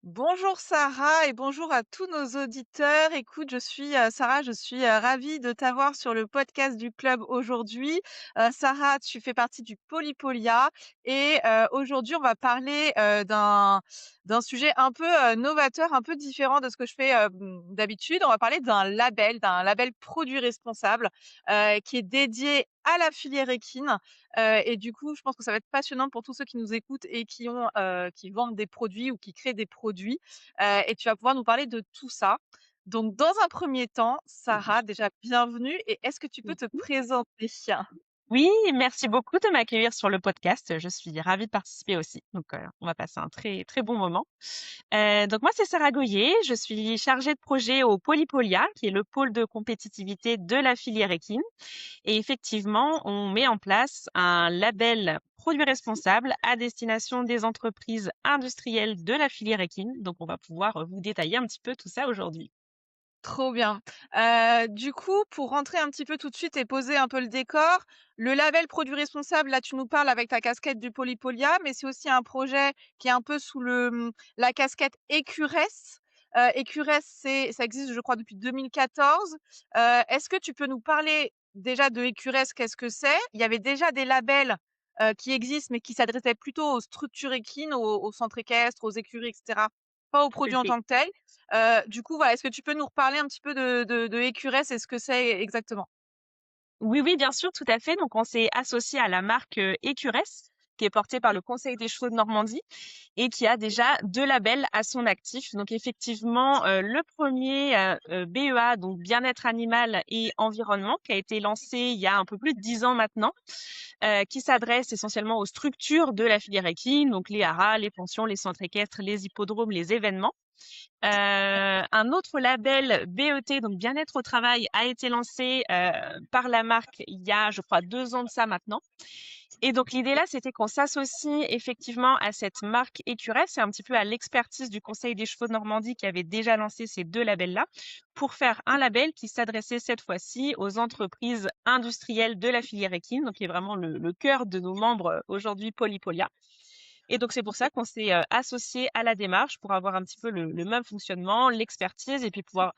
Bonjour Sarah et bonjour à tous nos auditeurs. Écoute, je suis Sarah, je suis ravie de t'avoir sur le podcast du club aujourd'hui. Sarah, tu fais partie du Polypolia et aujourd'hui on va parler d'un sujet un peu novateur, un peu différent de ce que je fais d'habitude. On va parler d'un label produit responsable qui est dédié à la filière équine. Et du coup, je pense que ça va être passionnant pour tous ceux qui nous écoutent et qui vendent des produits ou qui créent des produits. Et tu vas pouvoir nous parler de tout ça. Donc, dans un premier temps, Sarah, déjà bienvenue et est-ce que tu peux te présenter? Oui, merci beaucoup de m'accueillir sur le podcast. Je suis ravie de participer aussi. On va passer un très très bon moment. Donc moi, c'est Sarah Goyer. Je suis chargée de projet au Polypolia, qui est le pôle de compétitivité de la filière équine. Et effectivement, on met en place un label produit responsable à destination des entreprises industrielles de la filière équine. Donc, on va pouvoir vous détailler un petit peu tout ça aujourd'hui. Trop bien. Du coup, pour rentrer un petit peu tout de suite et poser un peu le décor, le label produit responsable, là, tu nous parles avec ta casquette du Polypolia, mais c'est aussi un projet qui est un peu sous la casquette Écuresse. Écuresse, ça existe, je crois, depuis 2014. Est-ce que tu peux nous parler déjà de Écuresse, qu'est-ce que c'est? Il y avait déjà des labels qui existent, mais qui s'adressaient plutôt aux structures équines, aux centres équestres, aux écuries, etc. Pas aux produits en Ok. tant que tels. Du coup, voilà, est-ce que tu peux nous reparler un petit peu de Écuresse et ce que c'est exactement? Oui, oui, bien sûr, tout à fait. Donc, on s'est associé à la marque Écuresse, qui est portée par le Conseil des chevaux de Normandie et qui a déjà 2 labels à son actif. Donc, effectivement, le premier BEA, donc bien-être animal et environnement, qui a été lancé il y a un peu plus de 10 ans maintenant, qui s'adresse essentiellement aux structures de la filière équine, donc les haras, les pensions, les centres équestres, les hippodromes, les événements. Un autre label BET, donc bien-être au travail, a été lancé par la marque il y a, je crois, 2 ans de ça maintenant. Et donc l'idée là, c'était qu'on s'associe effectivement à cette marque Écuresse et un petit peu à l'expertise du Conseil des chevaux de Normandie qui avait déjà lancé ces 2 labels-là pour faire un label qui s'adressait cette fois-ci aux entreprises industrielles de la filière équine, donc qui est vraiment le cœur de nos membres aujourd'hui Polypolia. Et donc, c'est pour ça qu'on s'est associé à la démarche pour avoir un petit peu le même fonctionnement, l'expertise et puis pouvoir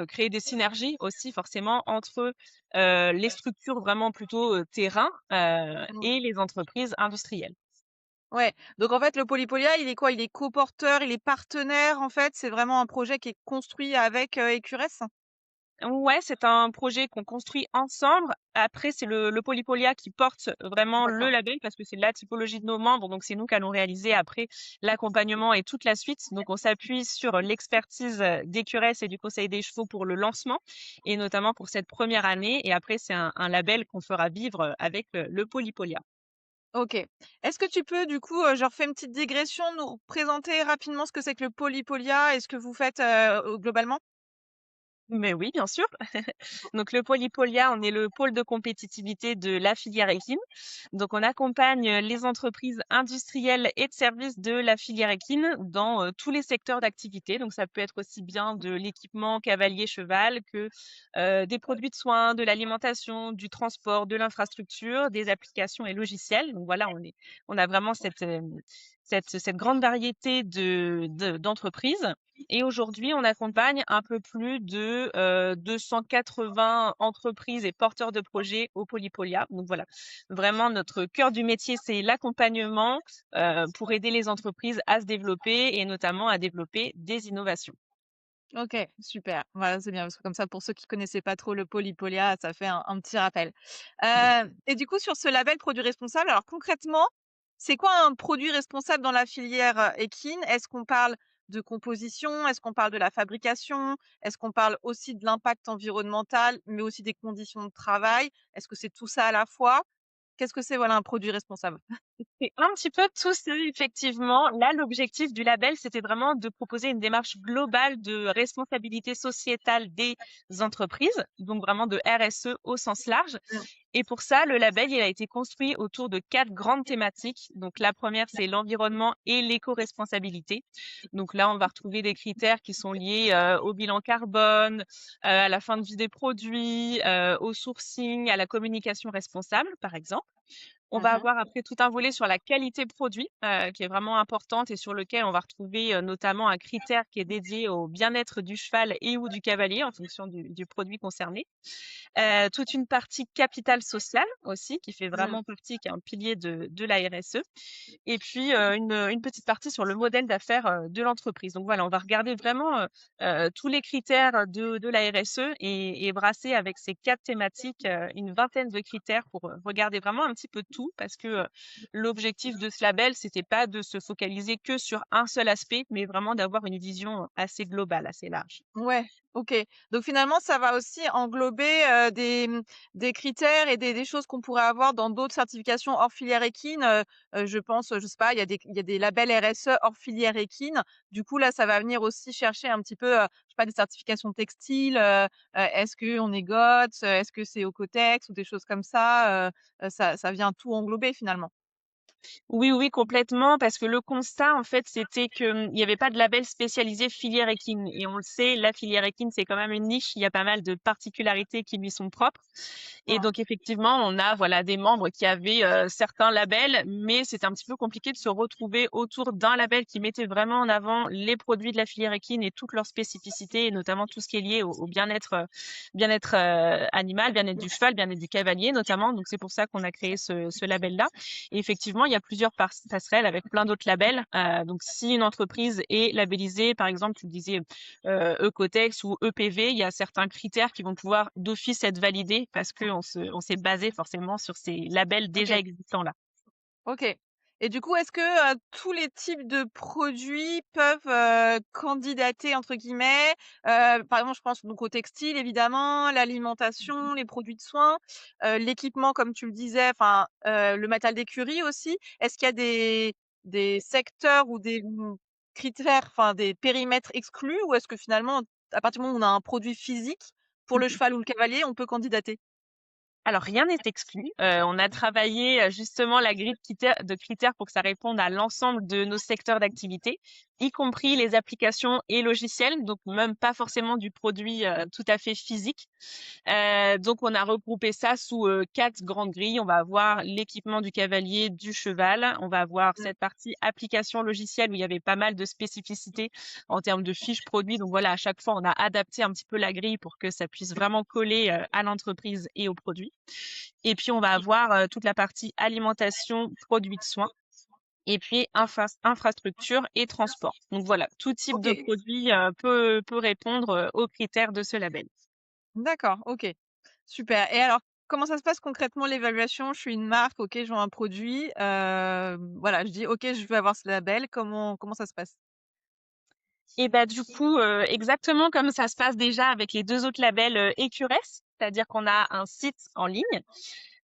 créer des synergies aussi forcément entre les structures vraiment plutôt terrain Mmh. et les entreprises industrielles. Ouais, donc en fait, le Polypolia, il est quoi? Il est coporteur, il est partenaire, en fait? C'est vraiment un projet qui est construit avec, Écuresse? Ouais, c'est un projet qu'on construit ensemble. Après, c'est le Polypolia qui porte vraiment le D'accord. label parce que c'est la typologie de nos membres. Donc, c'est nous qui allons réaliser après l'accompagnement et toute la suite. Donc, on s'appuie sur l'expertise d'Écuresse et du Conseil des chevaux pour le lancement et notamment pour cette première année. Et après, c'est un label qu'on fera vivre avec le Polypolia. OK. Est-ce que tu peux, du coup, je refais une petite digression, nous présenter rapidement ce que c'est que le Polypolia et ce que vous faites, globalement? Mais oui, bien sûr. Donc le Polypolia, on est le pôle de compétitivité de la filière équine. Donc on accompagne les entreprises industrielles et de services de la filière équine dans tous les secteurs d'activité. Donc ça peut être aussi bien de l'équipement cavalier cheval que des produits de soins, de l'alimentation, du transport, de l'infrastructure, des applications et logiciels. Donc voilà, on a vraiment cette grande variété d'entreprises. Et aujourd'hui, on accompagne un peu plus de 280 entreprises et porteurs de projets au Polypolia. Donc voilà, vraiment notre cœur du métier, c'est l'accompagnement pour aider les entreprises à se développer et notamment à développer des innovations. OK, super. Voilà, c'est bien parce que comme ça, pour ceux qui connaissaient pas trop le Polypolia, ça fait un petit rappel. Et du coup, sur ce label produit responsable, alors concrètement, c'est quoi un produit responsable dans la filière, équine? Est-ce qu'on parle de composition? Est-ce qu'on parle de la fabrication? Est-ce qu'on parle aussi de l'impact environnemental, mais aussi des conditions de travail? Est-ce que c'est tout ça à la fois? Qu'est-ce que c'est, voilà, un produit responsable? C'est un petit peu tout ça, effectivement. Là, l'objectif du label, c'était vraiment de proposer une démarche globale de responsabilité sociétale des entreprises, donc vraiment de RSE au sens large. Mmh. Et pour ça, le label, il a été construit autour de 4 grandes thématiques. Donc la première, c'est l'environnement et l'éco-responsabilité. Donc là, on va retrouver des critères qui sont liés au bilan carbone, à la fin de vie des produits, au sourcing, à la communication responsable, par exemple. On va Mmh. avoir après tout un volet sur la qualité produit, qui est vraiment importante et sur lequel on va retrouver, notamment un critère qui est dédié au bien-être du cheval et ou du cavalier en fonction du produit concerné. Toute une partie capital social aussi qui fait Mmh. vraiment partie, qui est un pilier de la RSE et puis, une petite partie sur le modèle d'affaires, de l'entreprise. Donc voilà, on va regarder vraiment, tous les critères de la RSE et brasser avec ces 4 thématiques, une vingtaine de critères pour, regarder vraiment un petit peu tout parce que, l'objectif de ce label, c'était pas de se focaliser que sur un seul aspect, mais vraiment d'avoir une vision assez globale, assez large. Ouais, OK. Donc finalement, ça va aussi englober, des critères et des choses qu'on pourrait avoir dans d'autres certifications hors filière équine, je pense, je sais pas, il y a des labels RSE hors filière équine. Du coup, là, ça va venir aussi chercher un petit peu, je sais pas, des certifications textiles, est-ce qu'on est GOTS, est-ce que c'est Ocotex ou des choses comme ça, ça vient tout englober finalement? Oui, oui, complètement, parce que le constat, en fait, c'était que, il n'y avait pas de label spécialisé filière équine. Et on le sait, la filière équine, c'est quand même une niche. Il y a pas mal de particularités qui lui sont propres. Et Mmh. donc, effectivement, on a, voilà, des membres qui avaient certains labels, mais c'était un petit peu compliqué de se retrouver autour d'un label qui mettait vraiment en avant les produits de la filière équine et toutes leurs spécificités, et notamment tout ce qui est lié au bien-être, bien-être animal, bien-être du cheval, bien-être du cavalier, notamment. Donc, c'est pour ça qu'on a créé ce label-là. Et effectivement, il y a plusieurs passerelles avec plein d'autres labels. Donc, si une entreprise est labellisée, par exemple, tu le disais, Ecotex ou EPV, il y a certains critères qui vont pouvoir d'office être validés parce on s'est basé forcément sur ces labels déjà OK. existants là. OK, et du coup, est-ce que, tous les types de produits peuvent, «candidater» entre guillemets? Par exemple, je pense donc au textile évidemment, l'alimentation, les produits de soins, l'équipement comme tu le disais, enfin, le matériel d'écurie aussi. Est-ce qu'il y a des secteurs ou des, critères, enfin des périmètres exclus? Ou est-ce que finalement, à partir du moment où on a un produit physique, pour le cheval ou le cavalier, on peut candidater? Alors rien n'est exclu. On a travaillé justement la grille de critères pour que ça réponde à l'ensemble de nos secteurs d'activité, y compris les applications et logiciels, donc même pas forcément du produit tout à fait physique. Donc on a regroupé ça sous 4 grandes grilles. On va avoir l'équipement du cavalier, du cheval. On va avoir Mmh. cette partie application logicielle où il y avait pas mal de spécificités en termes de fiches produits. Donc voilà, à chaque fois, on a adapté un petit peu la grille pour que ça puisse vraiment coller à l'entreprise et aux produits. Et puis on va avoir toute la partie alimentation, produits de soins. Et puis infrastructure et transport. Donc voilà, tout type de OK. produit peut répondre aux critères de ce label. D'accord, OK. Super, et alors, comment ça se passe concrètement l'évaluation? Je suis une marque, OK, je vends un produit, voilà, je dis: «OK, je veux avoir ce label». Comment ça se passe? Et bah, du coup, exactement comme ça se passe déjà avec les 2 autres labels, Écuresse, c'est-à-dire qu'on a un site en ligne,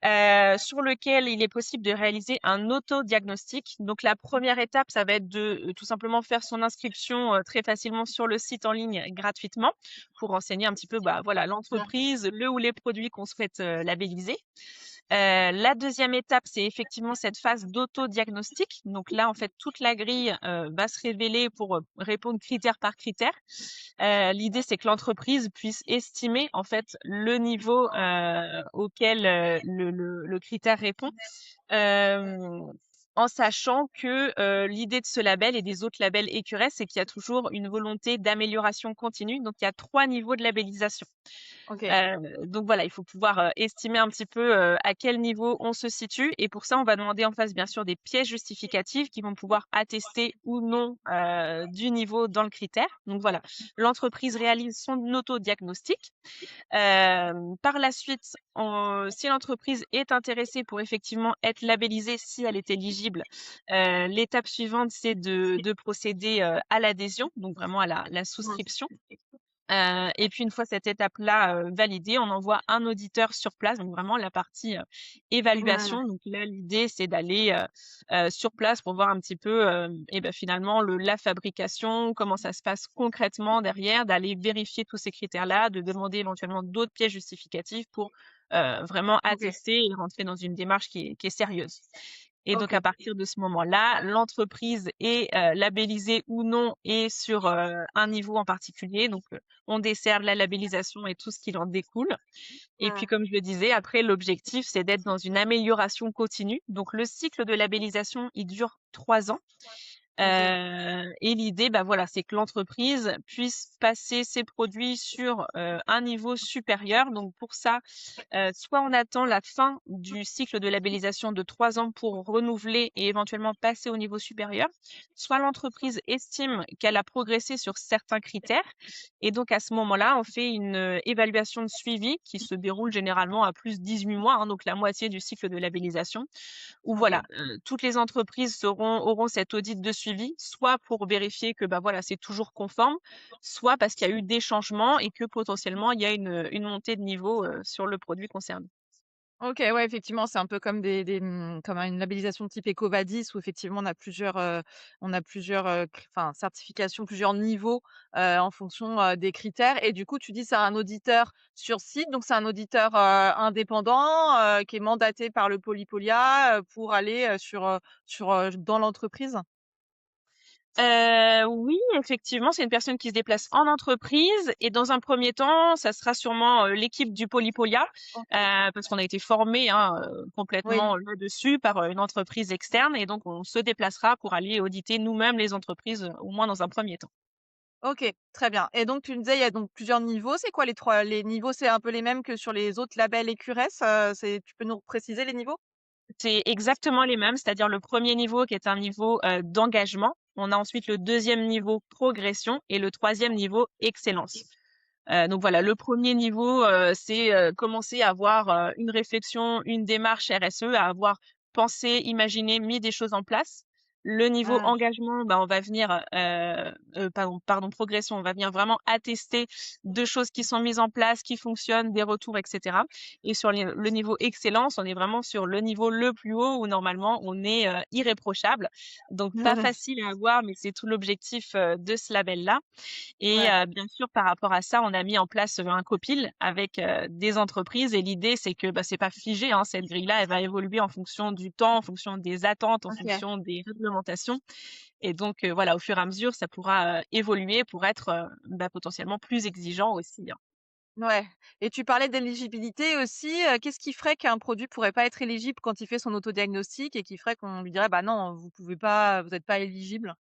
sur lequel il est possible de réaliser un autodiagnostic. Donc la première étape, ça va être de, tout simplement faire son inscription, très facilement sur le site en ligne gratuitement pour renseigner un petit peu, bah, voilà, Mmh. l'entreprise, le ou les produits qu'on souhaite, labelliser. La deuxième étape, c'est effectivement cette phase d'autodiagnostic. Donc là, en fait, toute la grille va se révéler pour répondre critère par critère. L'idée, c'est que l'entreprise puisse estimer en fait le niveau auquel le critère répond. Euh, En sachant que l'idée de ce label et des autres labels Écureuil, c'est qu'il y a toujours une volonté d'amélioration continue. Donc, il y a 3 niveaux de labellisation. OK. Donc voilà, il faut pouvoir estimer un petit peu à quel niveau on se situe. Et pour ça, on va demander en face, bien sûr, des pièces justificatives qui vont pouvoir attester ou non du niveau dans le critère. Donc voilà, l'entreprise réalise son autodiagnostic. Par la suite, si l'entreprise est intéressée pour effectivement être labellisée, si elle est éligible, l'étape suivante, c'est de procéder à l'adhésion, donc vraiment à la Mmh. souscription. Et puis une fois cette étape-là validée, on envoie un auditeur sur place, donc vraiment la partie Mmh. évaluation. Donc là, l'idée, c'est d'aller sur place pour voir un petit peu, et ben finalement la fabrication, comment ça se passe concrètement derrière, d'aller vérifier tous ces critères-là, de demander éventuellement d'autres pièces justificatives pour vraiment OK. attester et rentrer dans une démarche qui est sérieuse. Et donc, à OK. partir de ce moment-là, l'entreprise est labellisée ou non et sur un niveau en particulier. Donc, on dessert la labellisation et tout ce qui en découle. Et puis, Mmh. comme je le disais, après, l'objectif, c'est d'être dans une amélioration continue. Donc, le cycle de labellisation, il dure 3 ans. OK. Et l'idée, bah voilà, c'est que l'entreprise puisse passer ses produits sur un niveau supérieur. Donc pour ça, soit on attend la fin du cycle de labellisation de 3 ans pour renouveler et éventuellement passer au niveau supérieur, soit l'entreprise estime qu'elle a progressé sur certains critères. Et donc à ce moment-là, on fait une évaluation de suivi qui se déroule généralement à plus de 18 mois, hein, donc la moitié du cycle de labellisation où voilà, OK. toutes les entreprises auront cet audit de suivi, soit pour vérifier que bah voilà, c'est toujours conforme, soit parce qu'il y a eu des changements et que potentiellement il y a une montée de niveau sur le produit concerné. OK, ouais, effectivement, c'est un peu comme comme une labellisation type EcoVadis où effectivement on a plusieurs, enfin certifications, plusieurs niveaux, en fonction, des critères et du coup, tu dis c'est un auditeur sur site, donc c'est un auditeur, indépendant, qui est mandaté par le Polypolia, pour aller, dans l'entreprise? Oui, effectivement, c'est une personne qui se déplace en entreprise et dans un premier temps, ça sera sûrement l'équipe du Polypolia, OK. parce qu'on a été formé hein, Oui. complètement là-dessus par une entreprise externe et donc on se déplacera pour aller auditer nous-mêmes les entreprises, au moins dans un premier temps. OK, très bien et donc tu me disais, il y a donc plusieurs niveaux. C'est quoi les niveaux? C'est un peu les mêmes que sur les autres labels EQRS? Tu peux nous préciser les niveaux? C'est exactement les mêmes, c'est-à-dire le premier niveau qui est un niveau d'engagement. On a ensuite le deuxième niveau progression et le troisième niveau excellence. Donc voilà, le premier niveau, c'est commencer à avoir une réflexion, une démarche RSE, à avoir pensé, imaginé, mis des choses en place. Le niveau Mmh. engagement, bah, on va venir, pardon, progression, on va venir vraiment attester de choses qui sont mises en place, qui fonctionnent, des retours, etc. Et sur le niveau excellence, on est vraiment sur le niveau le plus haut où normalement on est irréprochable. Donc pas facile à avoir, mais c'est tout l'objectif de ce label-là. Et Ouais. bien sûr, par rapport à ça, on a mis en place un copil avec des entreprises. Et l'idée, c'est que bah, c'est pas figé, hein, cette grille-là, elle va évoluer en fonction du temps, en fonction des attentes, en OK. fonction des réglementations. Et donc, voilà, au fur et à mesure, ça pourra évoluer pour être bah, potentiellement plus exigeant aussi, hein. Ouais et tu parlais d'éligibilité aussi, qu'est-ce qui ferait qu'un produit pourrait pas être éligible quand il fait son autodiagnostic et qui ferait qu'on lui dirait: «Bah non, vous pouvez pas, vous êtes pas éligible»?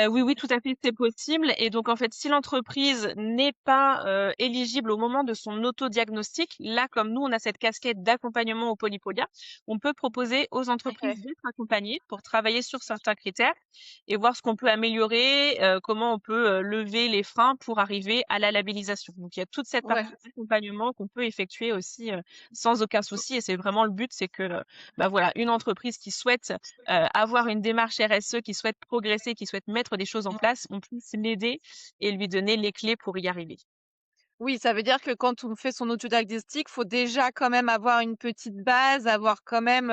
Oui, oui, tout à fait, c'est possible et donc en fait, si l'entreprise n'est pas, éligible au moment de son autodiagnostic, là, comme nous, on a cette casquette d'accompagnement au Polypolia, on peut proposer aux OK. entreprises d'être accompagnées pour travailler sur certains critères et voir ce qu'on peut améliorer, comment on peut, lever les freins pour arriver à la labellisation. Donc il y a toute cette Ouais. partie d'accompagnement qu'on peut effectuer aussi, sans aucun souci et c'est vraiment le but, c'est que, bah, voilà, une entreprise qui souhaite avoir une démarche RSE, qui souhaite progresser, qui souhaite mettre des choses en place, on puisse l'aider et lui donner les clés pour y arriver. Oui, ça veut dire que quand on fait son autodiagnostic, faut déjà quand même avoir une petite base, avoir quand même,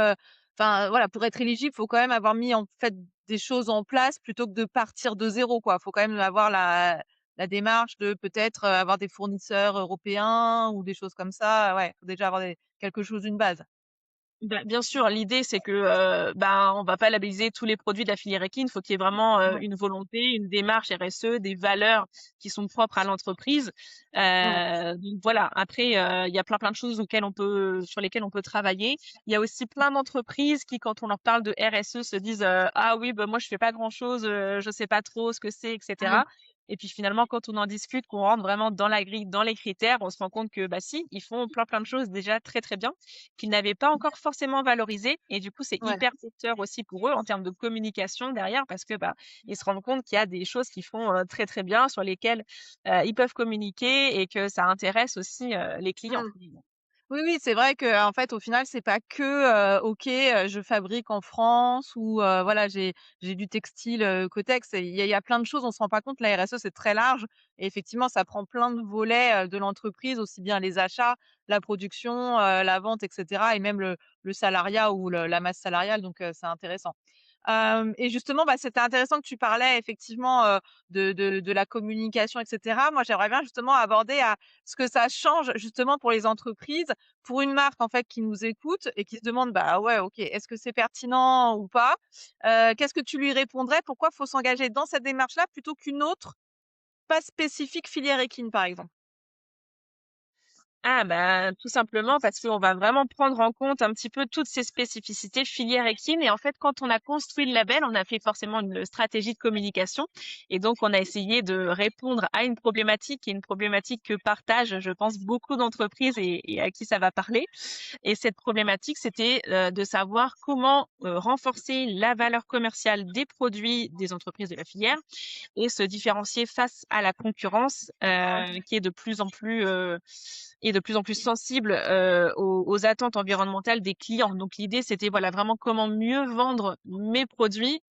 enfin, voilà, pour être éligible, faut quand même avoir mis, en fait, des choses en place plutôt que de partir de zéro, quoi. Faut quand même avoir la démarche de peut-être, avoir des fournisseurs européens ou des choses comme ça. Ouais, faut déjà avoir quelque chose, une base. Bah, bien sûr, l'idée c'est que bah, on va pas labelliser tous les produits de la filière équine. Il faut qu'il y ait vraiment Ouais. une volonté, une démarche RSE, des valeurs qui sont propres à l'entreprise. Mmh. Donc voilà. Après, il y a plein de choses sur lesquelles on peut travailler. Il y a aussi plein d'entreprises qui, quand on leur parle de RSE, se disent ah oui, bah moi je fais pas grand-chose, je sais pas trop ce que c'est, Mmh. etc. Et puis finalement, quand on en discute, qu'on rentre vraiment dans la grille, dans les critères, on se rend compte que bah si, ils font plein de choses déjà très bien qu'ils n'avaient pas encore forcément valorisé. Et du coup, c'est Ouais. hyper porteur aussi pour eux en termes de communication derrière parce que bah, ils se rendent compte qu'il y a des choses qu'ils font très bien sur lesquelles ils peuvent communiquer et que ça intéresse aussi les clients. Mmh. Oui, oui, c'est vrai que en fait, au final, c'est pas que, OK, je fabrique en France ou voilà, j'ai du textile, Cotex et il y a plein de choses, on se rend pas compte. La RSE, c'est très large et effectivement, ça prend plein de volets, de l'entreprise, aussi bien les achats, la production, la vente et cetera et même le salariat ou la masse salariale donc c'est intéressant. Et justement, bah, c'était intéressant que tu parlais effectivement, de la communication et cetera. Moi, j'aimerais bien justement aborder à ce que ça change justement pour les entreprises, pour une marque en fait qui nous écoute et qui se demande: «Bah, ouais, OK, est-ce que c'est pertinent ou pas?» Qu'est-ce que tu lui répondrais? Pourquoi faut s'engager dans cette démarche-là plutôt qu'une autre, pas spécifique filière équine, par exemple? Ah bah, tout simplement parce qu'on va vraiment prendre en compte un petit peu toutes ces spécificités filière équine. Et en fait, quand on a construit le label, on a fait forcément une stratégie de communication. Et donc, on a essayé de répondre à une problématique, et une problématique que partagent, je pense, beaucoup d'entreprises et à qui ça va parler. Et cette problématique, c'était de savoir comment renforcer la valeur commerciale des produits des entreprises de la filière et se différencier face à la concurrence qui est de plus en plus sensible aux attentes environnementales des clients. Donc l'idée, c'était voilà vraiment comment mieux vendre mes produits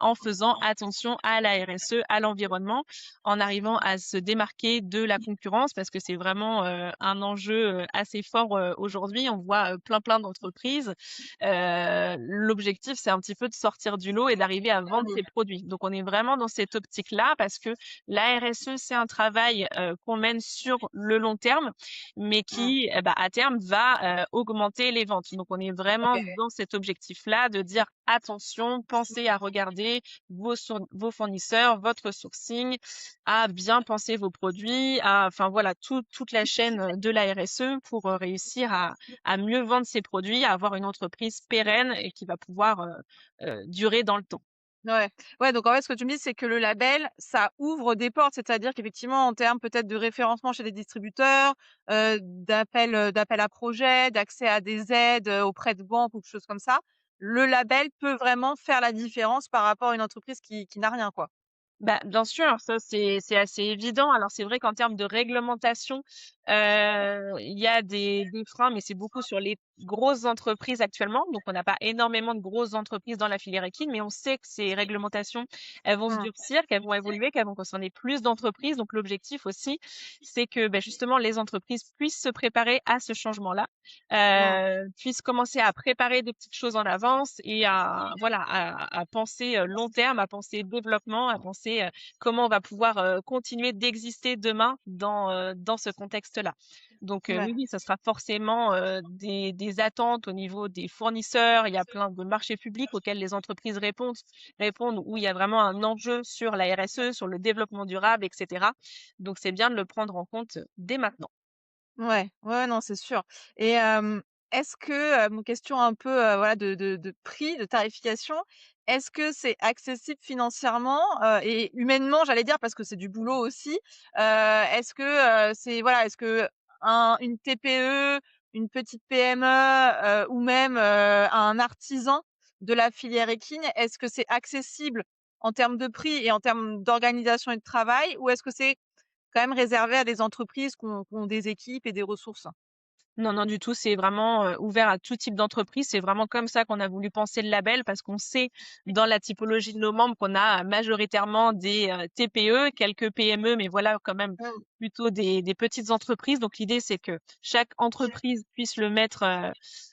en faisant attention à la RSE, à l'environnement, en arrivant à se démarquer de la concurrence parce que c'est vraiment un enjeu assez fort aujourd'hui. On voit plein d'entreprises. L'objectif, c'est un petit peu de sortir du lot et d'arriver à vendre ses produits. Donc on est vraiment dans cette optique-là parce que la RSE, c'est un travail qu'on mène sur le long terme, mais Mmh. qui, bah, à terme, va augmenter les ventes. Donc, on est vraiment OK. dans cet objectif-là de dire attention, pensez à regarder vos fournisseurs, votre sourcing, à bien penser vos produits, enfin voilà, toute la chaîne de la RSE pour réussir à mieux vendre ses produits, à avoir une entreprise pérenne et qui va pouvoir durer dans le temps. Ouais. Ouais, donc en fait, ce que tu me dis, c'est que le label, ça ouvre des portes. C'est-à-dire qu'effectivement, en termes peut-être de référencement chez des distributeurs, d'appel à projets, d'accès à des aides, auprès de banques ou de choses comme ça, le label peut vraiment faire la différence par rapport à une entreprise qui n'a rien, quoi. Bah, bien sûr, ça c'est assez évident. Alors c'est vrai qu'en termes de réglementation, il y a des freins, mais c'est beaucoup sur les grosses entreprises actuellement. Donc on n'a pas énormément de grosses entreprises dans la filière équine, mais on sait que ces réglementations, elles vont se Mmh. durcir, qu'elles vont évoluer, qu'elles vont concerner plus d'entreprises. Donc l'objectif aussi, c'est que bah, justement les entreprises puissent se préparer à ce changement-là, Mmh. puissent commencer à préparer des petites choses en avance et à voilà à penser long terme, à penser développement, à penser comment on va pouvoir continuer d'exister demain dans ce contexte-là. Donc Ouais. oui, ça sera forcément des attentes au niveau des fournisseurs. Il y a plein de marchés publics auxquels les entreprises répondent où il y a vraiment un enjeu sur la RSE, sur le développement durable, etc. Donc c'est bien de le prendre en compte dès maintenant. Ouais, ouais, non, c'est sûr. Et est-ce que, une question un peu, voilà, de prix, de tarification, est-ce que c'est accessible financièrement, et humainement, j'allais dire, parce que c'est du boulot aussi? Est-ce que, c'est voilà, est-ce que une TPE, une petite PME, ou même, un artisan de la filière équine, est-ce que c'est accessible en termes de prix et en termes d'organisation et de travail? Ou est-ce que c'est quand même réservé à des entreprises qui ont des équipes et des ressources? Non, non, du tout. C'est vraiment ouvert à tout type d'entreprise. C'est vraiment comme ça qu'on a voulu penser le label parce qu'on sait dans la typologie de nos membres qu'on a majoritairement des TPE, quelques PME, mais voilà quand même Mmh. plutôt des petites entreprises. Donc l'idée, c'est que chaque entreprise puisse le mettre,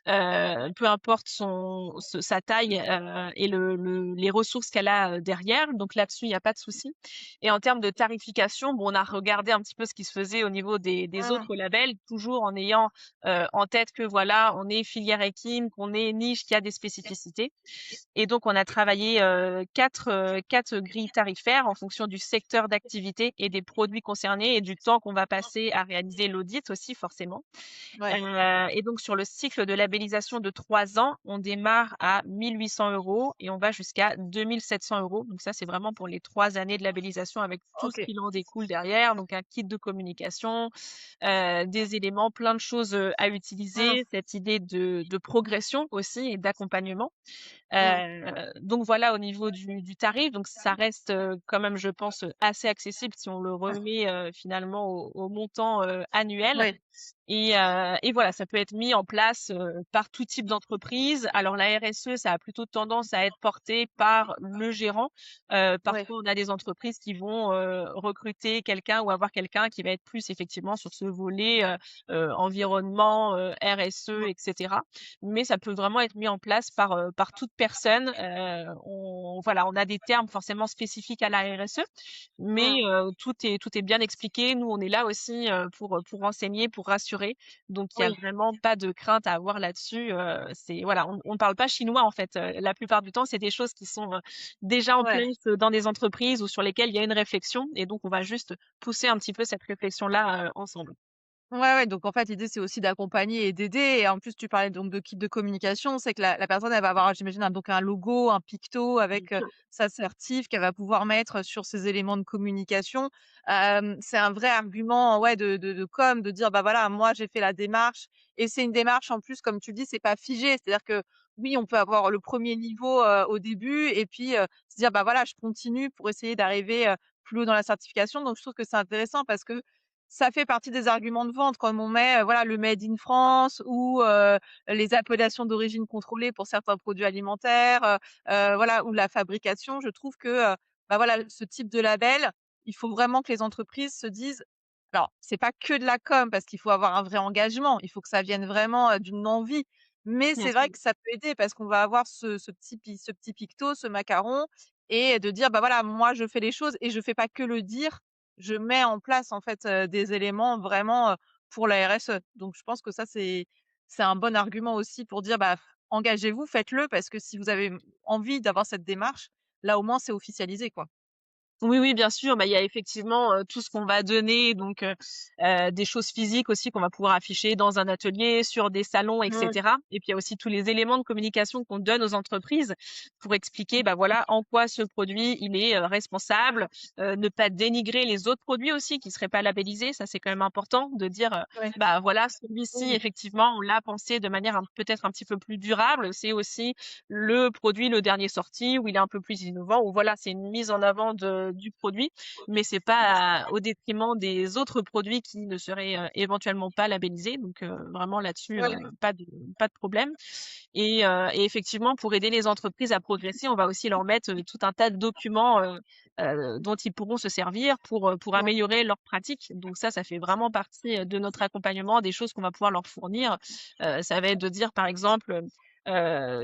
peu importe sa taille et les ressources qu'elle a derrière. Donc là-dessus, il n'y a pas de souci. Et en termes de tarification, bon, on a regardé un petit peu ce qui se faisait au niveau des Mmh. autres labels, toujours en ayant en tête que voilà, on est filière équine, qu'on est niche, qu'il y a des spécificités. Et donc, on a travaillé quatre grilles tarifaires en fonction du secteur d'activité et des produits concernés et du temps qu'on va passer à réaliser l'audit aussi, forcément. Ouais. Et donc, sur le cycle de labellisation de 3 ans, on démarre à 1 800 € et on va jusqu'à 2 700 €. Donc, ça, c'est vraiment pour les 3 années de labellisation avec tout ce OK. qui en découle derrière. Donc, un kit de communication, des éléments, plein de choses à Mmh. utiliser, cette idée de progression aussi et d'accompagnement. Mmh. Donc voilà au niveau du tarif, donc ça reste quand même, je pense, assez accessible si on le remet finalement au montant annuel. Ouais. Et voilà, ça peut être mis en place par tout type d'entreprise. Alors la RSE, ça a plutôt tendance à être porté par le gérant. Ouais. Parfois, on a des entreprises qui vont recruter quelqu'un ou avoir quelqu'un qui va être plus effectivement sur ce volet environnement, RSE, etc. Mais ça peut vraiment être mis en place par toute personne. Voilà, on a des termes forcément spécifiques à la RSE, Mmh. mais tout est bien expliqué. Nous, on est là aussi pour renseigner, pour rassurer. Donc, il y a Oui. vraiment pas de crainte à avoir là-dessus. C'est voilà, on ne parle pas chinois en fait. La plupart du temps, c'est des choses qui sont déjà en Ouais. place dans des entreprises ou sur lesquelles il y a une réflexion. Et donc, on va juste pousser un petit peu cette réflexion-là ensemble. Ouais, ouais, donc en fait, l'idée, c'est aussi d'accompagner et d'aider et en plus, tu parlais donc de kit de communication, c'est que la personne, elle va avoir, j'imagine, donc un logo, un picto Bien avec, sûr. sa certif qu'elle va pouvoir mettre sur ses éléments de communication. C'est un vrai argument, ouais, de com, de dire: «Bah, voilà, moi, j'ai fait la démarche» et c'est une démarche, en plus, comme tu le dis, c'est pas figé. C'est-à-dire que, oui, on peut avoir le premier niveau, au début et puis, se dire: «Bah, voilà, je continue pour essayer d'arriver, plus haut dans la certification». Donc je trouve que c'est intéressant parce que ça fait partie des arguments de vente comme on met, voilà, le made in France ou les appellations d'origine contrôlée pour certains produits alimentaires, voilà, ou la fabrication. Je trouve que, bah, voilà, ce type de label, il faut vraiment que les entreprises se disent alors, c'est pas que de la com parce qu'il faut avoir un vrai engagement, il faut que ça vienne vraiment, d'une envie, mais Bien c'est sûr. vrai que ça peut aider parce qu'on va avoir ce petit picto, ce macaron et de dire: «Bah, voilà, moi je fais les choses et je fais pas que le dire, je mets en place en fait, des éléments vraiment, pour la RSE». Donc je pense que ça c'est un bon argument aussi pour dire: «Bah, engagez-vous, faites-le parce que si vous avez, envie d'avoir cette démarche, là au moins c'est officialisé, quoi». Oui, oui, bien sûr. Bah, il y a effectivement tout ce qu'on va donner, donc des choses physiques aussi qu'on va pouvoir afficher dans un atelier, sur des salons, Mmh. etc. Et puis il y a aussi tous les éléments de communication qu'on donne aux entreprises pour expliquer, bah voilà, en quoi ce produit il est responsable, ne pas dénigrer les autres produits aussi qui seraient pas labellisés. Ça c'est quand même important de dire, Ouais. bah voilà, celui-ci Oui. effectivement on l'a pensé de manière peut-être un petit peu plus durable. C'est aussi le produit le dernier sorti où il est un peu plus innovant, ou voilà, c'est une mise en avant du produit, mais c'est pas au détriment des autres produits qui ne seraient éventuellement pas labellisés. Donc vraiment là-dessus, Ouais. pas de problème. Et effectivement, pour aider les entreprises à progresser, on va aussi leur mettre tout un tas de documents dont ils pourront se servir pour Ouais. améliorer leurs pratiques. Donc ça fait vraiment partie de notre accompagnement, des choses qu'on va pouvoir leur fournir. Ça va être de dire, par exemple,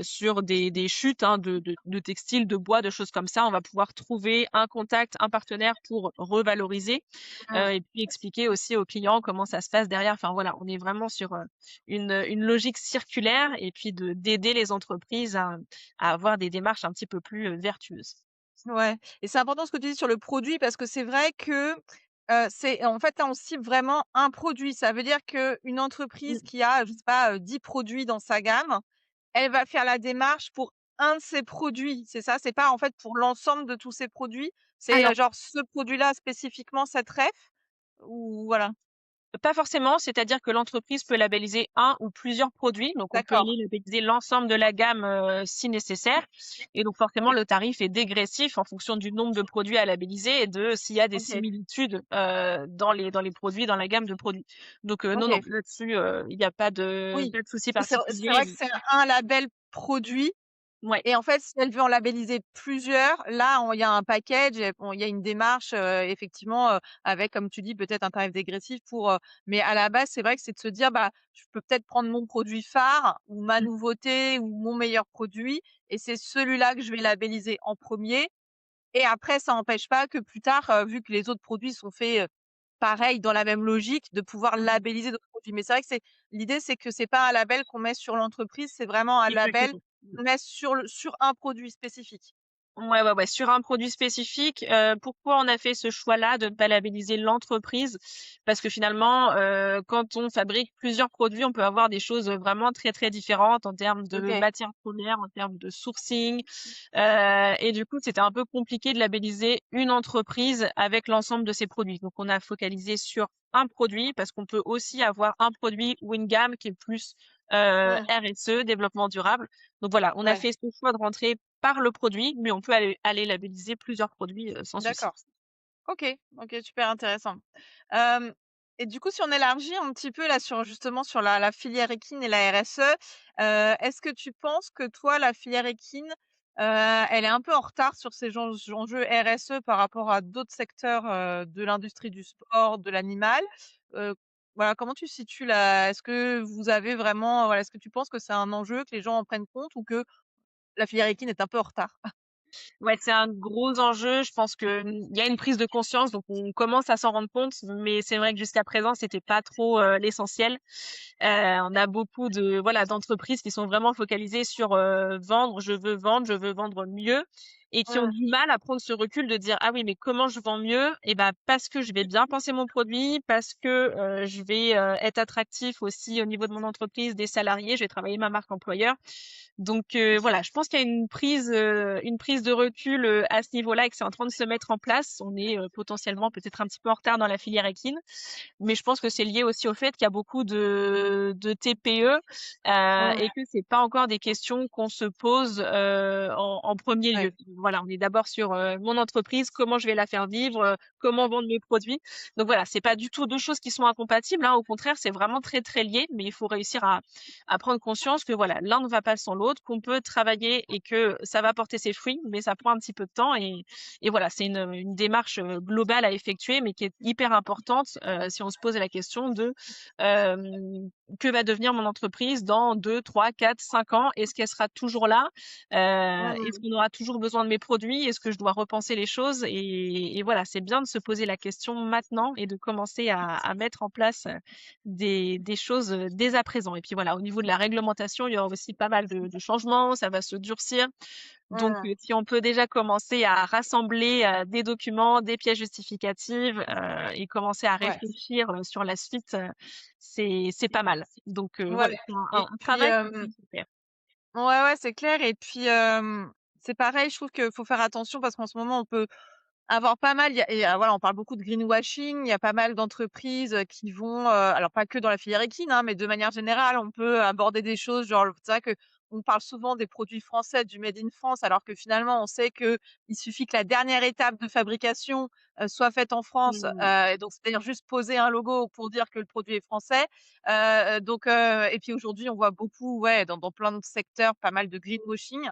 sur des chutes hein, de textiles, de bois, de choses comme ça, on va pouvoir trouver un contact, un partenaire pour revaloriser Mmh. et puis expliquer aussi aux clients comment ça se passe derrière. Enfin voilà, on est vraiment sur une logique circulaire et puis d'aider les entreprises à avoir des démarches un petit peu plus vertueuses. Ouais et c'est important ce que tu dis sur le produit parce que c'est vrai que, c'est en fait, là, on cible vraiment un produit. Ça veut dire qu'une entreprise Mm. qui a, je sais pas, 10 produits dans sa gamme, elle va faire la démarche pour un de ses produits, c'est ça? C'est pas, en fait, pour l'ensemble de tous ses produits? C'est, Alors, genre ce produit-là spécifiquement cette ref? Ou voilà? pas forcément, c'est-à-dire que l'entreprise peut labelliser un ou plusieurs produits, donc on peut D'accord, aller labelliser l'ensemble de la gamme si nécessaire, et donc forcément OK, le tarif est dégressif en fonction du nombre de produits à labelliser et de s'il y a des OK, similitudes dans les produits, dans la gamme de produits. Donc non, non, OK. là-dessus il n'y a pas de Oui, pas de souci c'est particulier. vrai que c'est un label produit. Ouais, Et en fait, si elle veut en labelliser plusieurs, là, il y a un package et bon, il y a une démarche, effectivement, avec, comme tu dis, peut-être un tarif dégressif pour, mais à la base, c'est vrai que c'est de se dire: «Bah, je peux peut-être prendre mon produit phare ou ma mm, nouveauté ou mon meilleur produit et c'est celui-là que je vais labelliser en premier et après ça n'empêche pas que plus tard, vu que les autres produits sont faits, pareil dans la même logique, de pouvoir mm, labelliser d'autres produits. Mais c'est vrai que l'idée, c'est que c'est pas un label qu'on met sur l'entreprise, c'est vraiment un label exactement. qu'on met sur un produit spécifique. Ouais, ouais, ouais, sur un produit spécifique. Pourquoi on a fait ce choix-là de ne pas labelliser l'entreprise? Parce que finalement, quand on fabrique plusieurs produits, on peut avoir des choses vraiment très très différentes en termes de OK. matières premières, en termes de sourcing. Et du coup, c'était un peu compliqué de labelliser une entreprise avec l'ensemble de ses produits. Donc, on a focalisé sur un produit parce qu'on peut aussi avoir un produit ou une gamme qui est plus Mmh. RSE, développement durable. Donc voilà, on a Ouais. fait ce choix de rentrer par le produit, mais on peut aller labelliser plusieurs produits sans souci. D'accord. OK. OK, super intéressant. Hem Et du coup, si on élargit un petit peu là sur justement sur la filière équine et la RSE, est-ce que tu penses que toi, la filière équine, elle est un peu en retard sur ces enjeux RSE par rapport à d'autres secteurs, de l'industrie du sport, de l'animal? Heu, voilà, comment tu situes la est-ce que vous avez vraiment voilà, est-ce que tu penses que c'est un enjeu, que les gens en prennent compte ou que la filière équine est un peu en retard? Ouais, c'est un gros enjeu. Je pense que il y a une prise de conscience, donc on commence à s'en rendre compte, mais c'est vrai que jusqu'à présent, c'était pas trop l'essentiel. On a beaucoup de voilà d'entreprises qui sont vraiment focalisées sur vendre, je veux vendre mieux, et qui ont Mmh. du mal à prendre ce recul de dire ah oui mais comment je vends mieux? Et ben parce que je vais bien penser mon produit, parce que je vais être attractif aussi au niveau de mon entreprise, des salariés, je vais travailler ma marque employeur. Donc voilà, je pense qu'il y a une prise de recul à ce niveau-là et que c'est en train de se mettre en place. On est potentiellement peut-être un petit peu en retard dans la filière équine, mais je pense que c'est lié aussi au fait qu'il y a beaucoup de TPE Mmh. et que c'est pas encore des questions qu'on se pose en premier lieu. Ouais. Voilà, on est d'abord sur mon entreprise, comment je vais la faire vivre, comment vendre mes produits. Donc voilà, c'est pas du tout deux choses qui sont incompatibles, hein. Au contraire, c'est vraiment très très lié, mais il faut réussir à prendre conscience que voilà, l'un ne va pas sans l'autre, qu'on peut travailler et que ça va porter ses fruits, mais ça prend un petit peu de temps et voilà, c'est une démarche globale à effectuer, mais qui est hyper importante si on se pose la question de euh, que va devenir mon entreprise dans 2, 3, 4, 5 ans? Est-ce qu'elle sera toujours là? Est-ce Mmh. qu'on aura toujours besoin de mes produits? Est-ce que je dois repenser les choses? Et voilà, c'est bien de se poser la question maintenant et de commencer à mettre en place des choses dès à présent. Et puis voilà, au niveau de la réglementation, il y aura aussi pas mal de changements, ça va se durcir. Donc, Mmh. si on peut déjà commencer à rassembler des documents, des pièces justificatives et commencer à Ouais. réfléchir sur la suite, c'est pas mal. Donc Ouais voilà, c'est et un puis, travail qui se fait. ouais, ouais, c'est clair et puis, c'est pareil, je trouve qu'il faut faire attention parce qu'en ce moment, on peut avoir pas mal voilà, on parle beaucoup de greenwashing, il y a pas mal d'entreprises, qui vont, alors pas que dans la filière équine, hein, mais de manière générale, on peut aborder des choses genre c'est vrai qu'on parle souvent des produits français, du made in France, alors que finalement, on sait qu'il suffit que la dernière étape de fabrication, soit faite en France, Mmh. et donc c'est-à-dire juste poser un logo pour dire que le produit est français. Donc et puis aujourd'hui, on voit beaucoup, ouais, dans plein de secteurs, pas mal de greenwashing.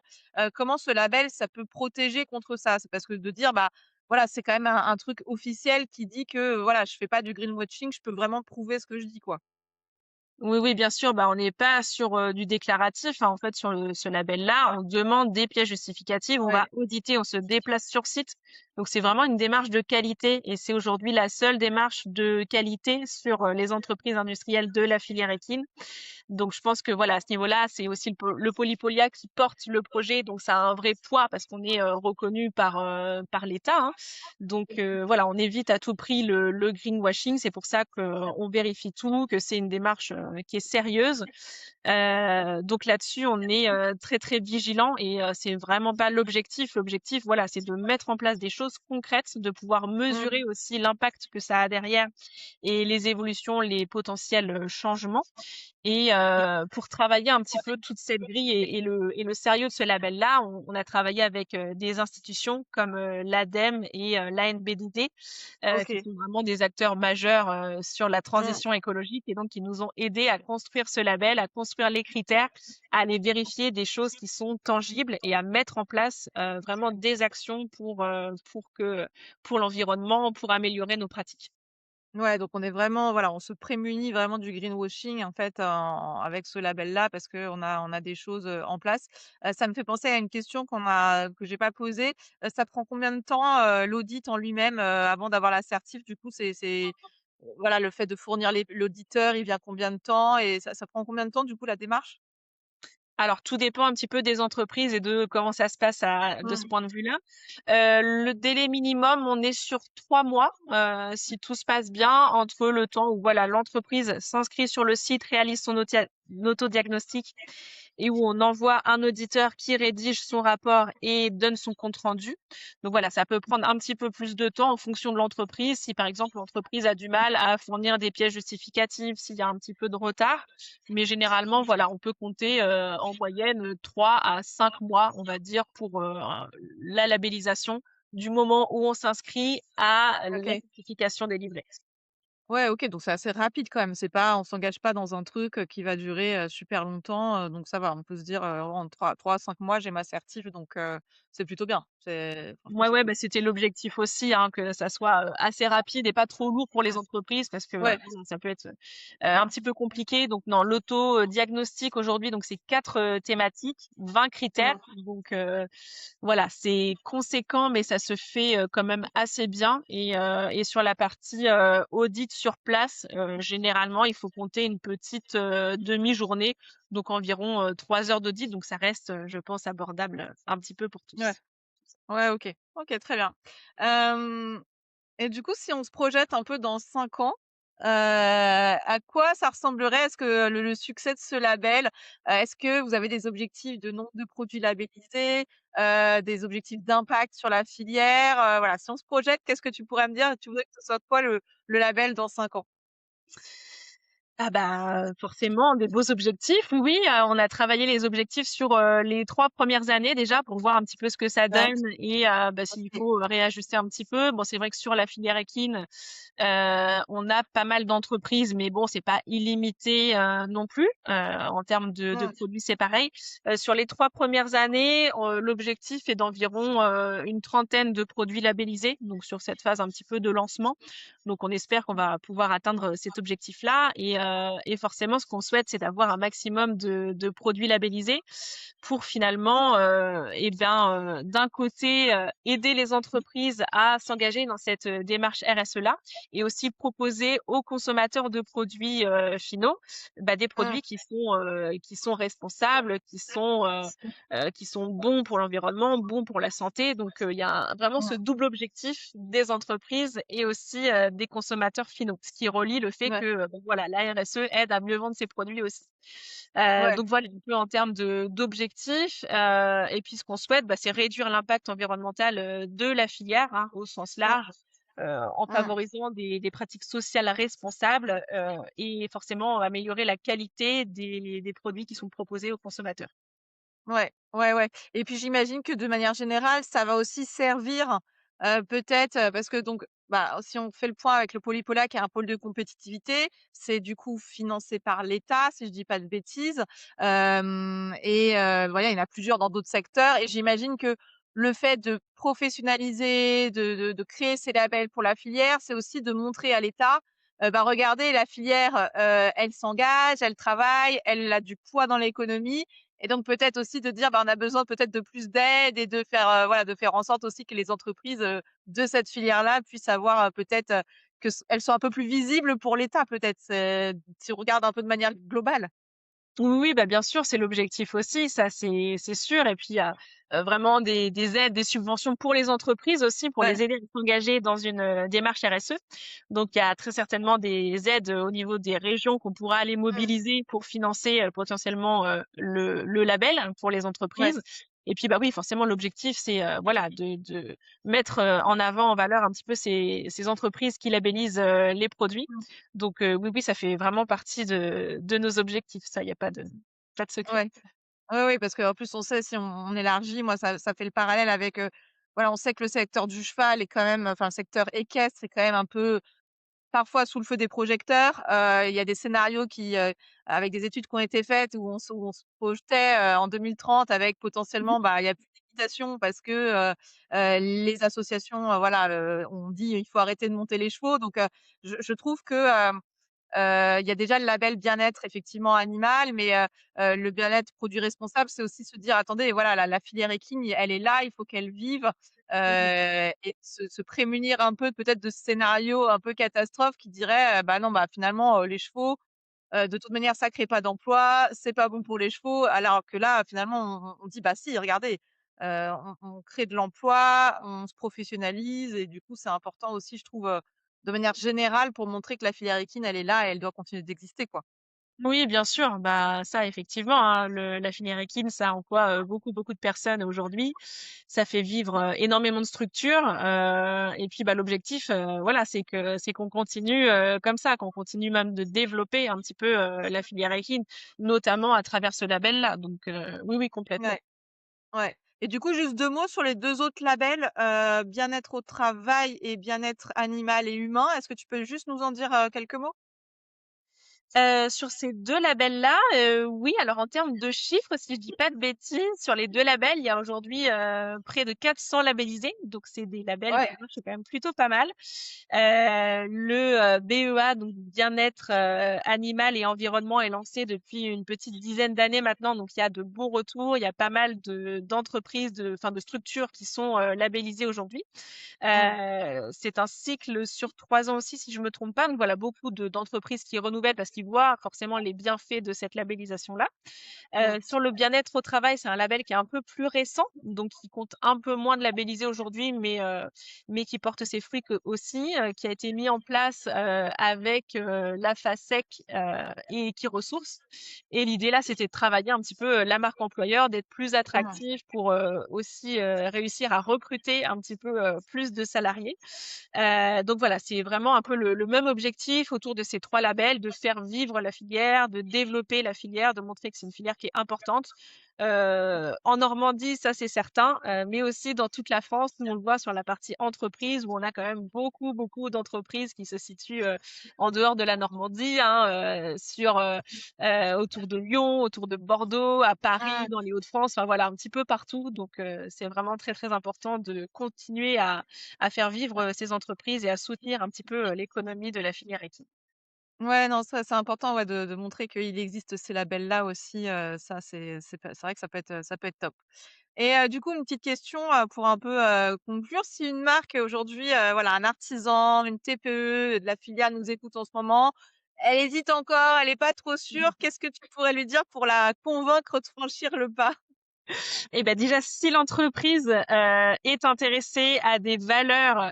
Comment ce label, ça peut protéger contre ça? C'est parce que de dire, bah, voilà, c'est quand même un truc officiel qui dit que, voilà, je fais pas du greenwashing, je peux vraiment prouver ce que je dis, quoi. Oui, oui, bien sûr. Bah, on n'est pas sur du déclaratif, hein. En fait, sur ce label-là, on demande des pièces justificatives, on va Ouais. auditer, on se déplace sur site. Donc, c'est vraiment une démarche de qualité et c'est aujourd'hui la seule démarche de qualité sur les entreprises industrielles de la filière équine. Donc, je pense que voilà, à ce niveau-là, c'est aussi le Polypolia qui porte le projet. Donc, ça a un vrai poids parce qu'on est reconnu par l'État, hein. Donc, voilà, on évite à tout prix le greenwashing. C'est pour ça qu'on vérifie tout, que c'est une démarche qui est sérieuse. Donc là-dessus, on est très très vigilant et c'est vraiment pas l'objectif. L'objectif, voilà, c'est de mettre en place des choses concrètes, de pouvoir Mmh. mesurer aussi l'impact que ça a derrière et les évolutions, les potentiels changements. Et pour travailler un petit peu toute cette grille et le sérieux de ce label-là, on a travaillé avec des institutions comme l'ADEME et l'ANBDD, qui OK. sont vraiment des acteurs majeurs sur la Mmh. transition écologique et donc qui nous ont aidés à construire ce label, à construire les critères, à aller vérifier des choses qui sont tangibles et à mettre en place vraiment des actions pour l'environnement, pour améliorer nos pratiques. Ouais, donc on est vraiment voilà, on se prémunit vraiment du greenwashing, en fait, avec ce label-là parce qu'on a des choses, en place. Ça me fait penser à une question que j'ai pas posée. Ça prend combien de temps, l'audit en lui-même, avant d'avoir l'assertif? Du coup, voilà, le fait de fournir l'auditeur, il vient combien de temps et ça prend combien de temps, du coup, la démarche? Alors, tout dépend un petit peu des entreprises et de comment ça se passe de ce Mmh. point de vue-là. Le délai minimum, on est sur 3 mois, si tout se passe bien, entre le temps où voilà l'entreprise s'inscrit sur le site, réalise son autodiagnostic et où on envoie un auditeur qui rédige son rapport et donne son compte rendu. Donc voilà, ça peut prendre un petit peu plus de temps en fonction de l'entreprise. Si par exemple l'entreprise a du mal à fournir des pièces justificatives, s'il y a un petit peu de retard, mais généralement, voilà, on peut compter en moyenne 3 à 5 mois, on va dire, pour la labellisation du moment où on s'inscrit à la OK. certification délivrée. Ouais, OK, donc c'est assez rapide quand même. C'est pas on s'engage pas dans un truc, qui va durer, super longtemps, donc ça va. On peut se dire, en 3 à 5 mois, j'ai ma certif, donc c'est plutôt bien. C'est franchement, Ouais, c'est ouais, cool. bah, c'était l'objectif aussi, hein, que ça soit assez rapide et pas trop lourd pour les Mmh. entreprises parce que Ouais, bon, ça peut être un petit peu compliqué. Donc, non, l'auto-diagnostic aujourd'hui, donc c'est 4 thématiques, 20 critères. mmh, Donc, voilà, c'est conséquent, mais ça se fait quand même assez bien. Et sur la partie audit sur place, généralement, il faut compter une petite demi-journée, donc environ 3 heures d'audit. Donc, ça reste, je pense, abordable un petit peu pour ouais, tous. ouais, OK. OK, très bien. Hem Et du coup, si on se projette un peu dans 5 ans, à quoi ça ressemblerait? Est-ce que le succès de ce label, est-ce que vous avez des objectifs de nombre de produits labellisés, des objectifs d'impact sur la filière? Voilà, si on se projette, qu'est-ce que tu pourrais me dire? Tu voudrais que ce soit quoi le label dans 5 ans? Ah bah, forcément des beaux objectifs. Oui, oui, on a travaillé les objectifs sur, les 3 premières années déjà pour voir un petit peu ce que ça Ouais, donne et bah, s'il OK. faut réajuster un petit peu. Bon, c'est vrai que sur la filière équine, on a pas mal d'entreprises, mais bon, c'est pas illimité, non plus. En termes de Mmh, produits, c'est pareil. Sur les 3 premières années, l'objectif est d'environ, une trentaine de produits labellisés, donc sur cette phase un petit peu de lancement. Donc on espère qu'on va pouvoir atteindre cet objectif-là et forcément ce qu'on souhaite c'est d'avoir un maximum de produits labellisés pour finalement eh bien d'un côté aider les entreprises à s'engager dans cette démarche RSE-là et aussi proposer aux consommateurs de produits finaux bah, des mmh, produits qui sont responsables, qui sont bons pour l'environnement, bons pour la santé. Donc, il y a vraiment ce mmh, double objectif des entreprises et aussi des consommateurs finaux, ce qui relie le fait que ouais, bon, voilà, la RSE aide à mieux vendre ses produits aussi. ouais, Donc voilà un peu en termes d'objectifs. Et puis ce qu'on souhaite, bah, c'est réduire l'impact environnemental de la filière hein, au sens mmh, large. En mmh. favorisant des pratiques sociales responsables et forcément améliorer la qualité des produits qui sont proposés aux consommateurs. Ouais, ouais, ouais et puis j'imagine que de manière générale, ça va aussi servir, peut-être, parce que donc, bah, si on fait le point avec le Polypola qui est un pôle de compétitivité, c'est du coup financé par l'État, si je dis pas de bêtises. Voilà, il y en a plusieurs dans d'autres secteurs et j'imagine que le fait de professionnaliser, de créer ces labels pour la filière, c'est aussi de montrer à l'État, bah, regardez la filière, elle s'engage, elle travaille, elle a du poids dans l'économie et donc peut-être aussi de dire, bah, on a besoin peut-être de plus d'aide et de faire, voilà, de faire en sorte aussi que les entreprises, de cette filière-là puissent avoir, peut-être, que s elles soient un peu plus visibles pour l'État peut-être. C'est si on regarde un peu de manière globale. Oui, oui, bah, bien sûr, c'est l'objectif aussi, ça c'est sûr. Et puis il y a vraiment des aides, des subventions pour les entreprises aussi, pour Ouais, les aider à s'engager dans une démarche RSE. Donc il y a très certainement des aides au niveau des régions qu'on pourra aller mmh, mobiliser pour financer potentiellement le label hein, pour les ouais, entreprises. Et puis bah oui, forcément l'objectif c'est voilà de mettre en avant en valeur un petit peu ces entreprises qui labellisent les produits. mmh, Donc oui, oui, ça fait vraiment partie de nos objectifs, ça, il y a pas de secret. ouais. Oui, oui, parce qu'en plus, on sait si on élargit, moi, ça fait le parallèle avec, voilà, on sait que le secteur du cheval est quand même enfin, le secteur équestre est quand même un peu parfois sous le feu des projecteurs. Il y a des scénarios qui, avec des études qui ont été faites où on se projetait, en 2030 avec Mmh. potentiellement, bah, il y a plus d'équitation parce que, les associations, voilà, ont dit: «Il faut arrêter de monter les chevaux». Donc, je trouve que, il y a déjà le label bien-être effectivement animal, mais, le bien-être produit responsable, c'est aussi se dire: «Attendez, voilà, la filière équine, elle est là, il faut qu'elle vive», et se prémunir un peu peut-être de ce scénario un peu catastrophe qui dirait, «Bah, non, bah, finalement, les chevaux, de toute manière, ça crée pas d'emploi, c'est pas bon pour les chevaux». Alors que là, finalement, on dit: «Bah, si, regardez, on crée de l'emploi, on se professionnalise» et du coup, c'est important aussi, je trouve, de manière générale pour montrer que la filière équine, elle est là et elle doit continuer d'exister, quoi. Oui, bien sûr, bah, ça effectivement, hein, la filière équine, ça emploie, beaucoup de personnes aujourd'hui. Ça fait vivre, énormément de structures, et puis, bah, l'objectif, voilà, c'est qu'on continue, comme ça, qu'on continue même de développer un petit peu, la filière équine, notamment à travers ce label-là. Donc, oui, oui, complètement. Ouais, ouais Et du coup, juste 2 mots sur les 2 autres labels, bien-être au travail et bien-être animal et humain. Est-ce que tu peux juste nous en dire, quelques mots? Sur ces 2 labels-là, oui, alors en termes de chiffres, si je dis pas de bêtises, sur les 2 labels, il y a aujourd'hui, près de 400 labellisés, donc c'est des labels Ouais. qui marchent quand même plutôt pas mal. Le BEA, donc bien-être, animal et environnement est lancé depuis une petite dizaine d'années maintenant, donc il y a de bons retours. Il y a pas mal d'entreprises, de structures qui sont, labellisées aujourd'hui. Mmh. C'est un cycle sur 3 ans aussi, si je me trompe pas. Donc voilà, beaucoup d'entreprises qui renouvellent parce qu'ils voient forcément les bienfaits de cette labellisation-là. Mmh. Sur le bien-être au travail, c'est un label qui est un peu plus récent, donc qui compte un peu moins de labellisés aujourd'hui, mais qui porte ses fruits aussi, qui a été mis en place avec la FASEC et Equiresources. Et l'idée là, c'était de travailler un petit peu la marque employeur, d'être plus Mmh. attractif pour aussi réussir à recruter un petit peu plus de salariés. Donc voilà, c'est vraiment un peu le même objectif autour de ces 3 labels, de faire vivre la filière, de développer la filière, de montrer que c'est une filière qui est importante. En Normandie, ça c'est certain, mais aussi dans toute la France. Nous, on le voit sur la partie entreprise où on a quand même beaucoup, beaucoup d'entreprises qui se situent en dehors de la Normandie, hein, autour de Lyon, autour de Bordeaux, à Paris, Mmh. dans les Hauts-de-France, enfin voilà, un petit peu partout. Donc c'est vraiment très, très important de continuer à faire vivre ces entreprises et à soutenir un petit peu l'économie de la filière équine. Ouais, non, ça, c'est important, ouais, de montrer qu'il existe ces labels-là aussi, ça, c'est vrai que ça peut être top. Et du coup, une petite question, pour un peu, conclure. Si une marque aujourd'hui, voilà, un artisan, une TPE de la filière nous écoute en ce moment, elle hésite encore, elle est pas trop sûre, qu'est-ce que tu pourrais lui dire pour la convaincre de franchir le pas? Eh ben déjà, si l'entreprise est intéressée à des valeurs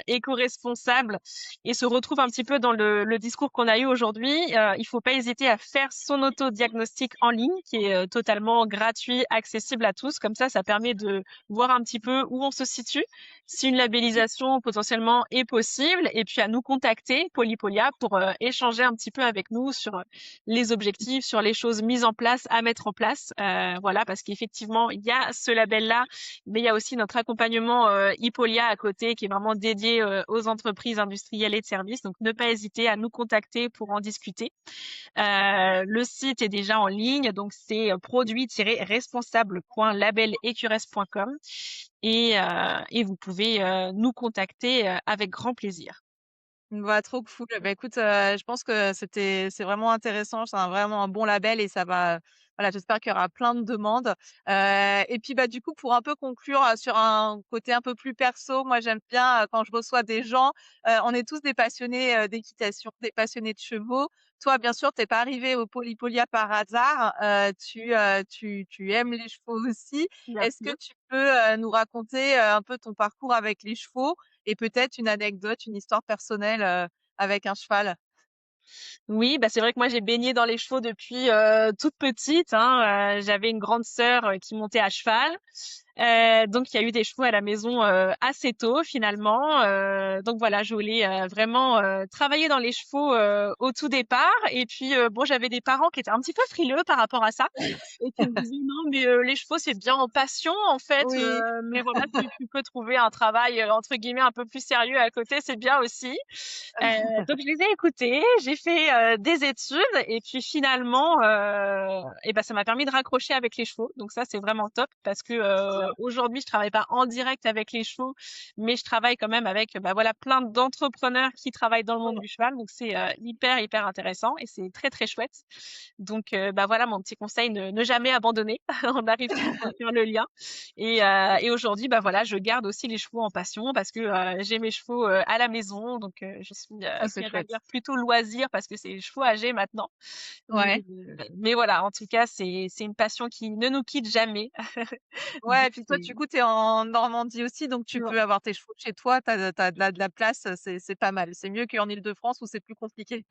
éco-responsables et se retrouve un petit peu dans le discours qu'on a eu aujourd'hui, il faut pas hésiter à faire son auto-diagnostic en ligne, qui est totalement gratuit, accessible à tous. Comme ça permet de voir un petit peu où on se situe, si une labellisation potentiellement est possible, et puis à nous contacter, Polypolia, pour échanger un petit peu avec nous sur les objectifs, sur les choses mises en place, à mettre en place. Voilà, parce qu'effectivement, il y a ce label-là, mais il y a aussi notre accompagnement Hippolia à côté qui est vraiment dédié aux entreprises industrielles et de services. Donc, ne pas hésiter à nous contacter pour en discuter. Le site est déjà en ligne, donc c'est produit-responsable.labelecuresse.com et vous pouvez nous contacter avec grand plaisir. Bah, trop cool. Bah, écoute, je pense que c'est vraiment intéressant, c'est vraiment un bon label et ça va voilà, j'espère qu'il y aura plein de demandes. Et puis, bah, du coup, pour un peu conclure, sur un côté un peu plus perso, moi, j'aime bien, quand je reçois des gens, on est tous des passionnés, d'équitation, des passionnés de chevaux. Toi, bien sûr, tu es pas arrivé au Polypolia par hasard, tu aimes les chevaux aussi. Bien Est-ce sûr. que tu peux, nous raconter, un peu ton parcours avec les chevaux? Et peut-être une anecdote, une histoire personnelle, avec un cheval. Oui, bah c'est vrai que moi j'ai baigné dans les chevaux depuis toute petite, hein. J'avais une grande sœur qui montait à cheval. Donc il y a eu des chevaux à la maison assez tôt finalement. Donc voilà, je voulais vraiment travailler dans les chevaux au tout départ. Et puis bon, j'avais des parents qui étaient un petit peu frileux par rapport à ça et qui me disaient non mais les chevaux c'est bien en passion en fait, Oui. mais voilà tu peux trouver un travail entre guillemets un peu plus sérieux à côté, c'est bien aussi. Donc je les ai écoutés, j'ai fait des études et puis finalement, et ben ça m'a permis de raccrocher avec les chevaux. Donc ça c'est vraiment top parce que aujourd'hui je travaille pas en direct avec les chevaux, mais je travaille quand même avec bah voilà plein d'entrepreneurs qui travaillent dans le monde du cheval. Donc c'est hyper intéressant et c'est très très chouette. Donc bah voilà mon petit conseil, ne jamais abandonner. On arrive toujours à faire le lien. Et aujourd'hui, bah voilà, je garde aussi les chevaux en passion parce que j'ai mes chevaux à la maison, donc je suis, Ah, c'est qui va chouette. dire plutôt loisir parce que c'est des chevaux âgés maintenant. Ouais. Mais voilà, en tout cas, c'est une passion qui ne nous quitte jamais. Ouais, Donc et puis toi, c'est du coup, tu es en Normandie aussi, donc tu peux avoir tes chevaux chez toi, tu as de la place, c'est pas mal. C'est mieux qu'en Île-de-France où c'est plus compliqué.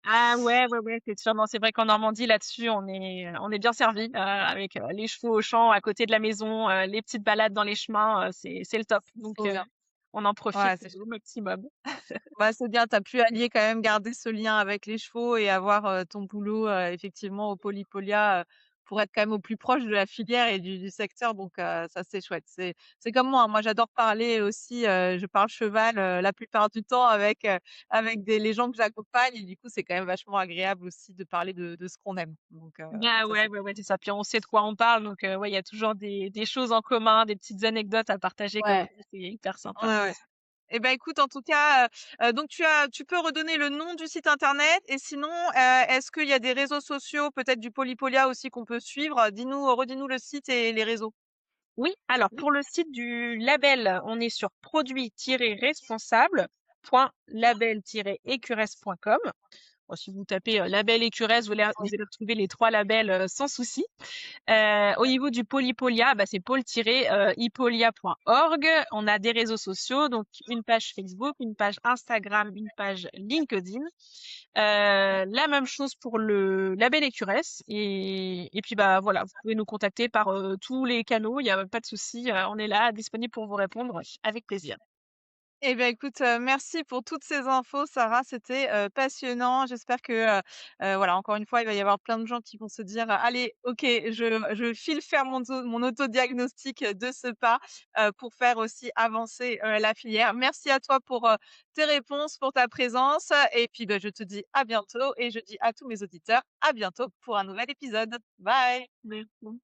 ah ouais, c'est sûr. Non, c'est vrai qu'en Normandie, là-dessus, on est bien servi avec les chevaux au champ à côté de la maison, les petites balades dans les chemins, c'est le top. Donc Trop bien. on en profite Ouais, c'est au maximum. bah, c'est bien, tu as pu allier quand même garder ce lien avec les chevaux et avoir, ton boulot, effectivement au Polypolia, pour être quand même au plus proche de la filière et du secteur donc ça c'est chouette. C'est comme moi, hein, moi j'adore parler aussi, je parle cheval, la plupart du temps avec des les gens que j'accompagne et du coup, c'est quand même vachement agréable aussi de parler de ce qu'on aime donc Ah ça ouais, c'est ouais, ouais, c'est ça. Puis on sait de quoi on parle, donc ouais, il y a toujours des choses en commun, des petites anecdotes à partager comme ouais, ça, c'est hyper sympa. ouais, ouais. Et ben écoute, en tout cas, donc tu peux redonner le nom du site internet et sinon, est-ce qu'il y a des réseaux sociaux, peut-être du Polypolia aussi qu'on peut suivre? Dis-nous, redis-nous le site et les réseaux. Oui, alors pour le site du label, on est sur produit-responsable.label-écuresse.com. Bon, si vous tapez label écuresse, vous Oui. allez retrouver les trois labels sans souci. Au niveau du Polypolia, bah, c'est pôle-ipolia.org. On a des réseaux sociaux, donc une page Facebook, une page Instagram, une page LinkedIn. La même chose pour le label Écuresse. Et puis bah voilà, vous pouvez nous contacter par tous les canaux, il n'y a pas de souci, on est là, disponible pour vous répondre avec plaisir. Eh bien, écoute, merci pour toutes ces infos, Sarah. C'était, passionnant. J'espère que, voilà, encore une fois, il va y avoir plein de gens qui vont se dire: «Allez, OK, je file faire mon autodiagnostic de ce pas», pour faire aussi avancer, la filière. Merci à toi pour, tes réponses, pour ta présence et puis, bah, je te dis à bientôt et je dis à tous mes auditeurs à bientôt pour un nouvel épisode. Bye. Merci.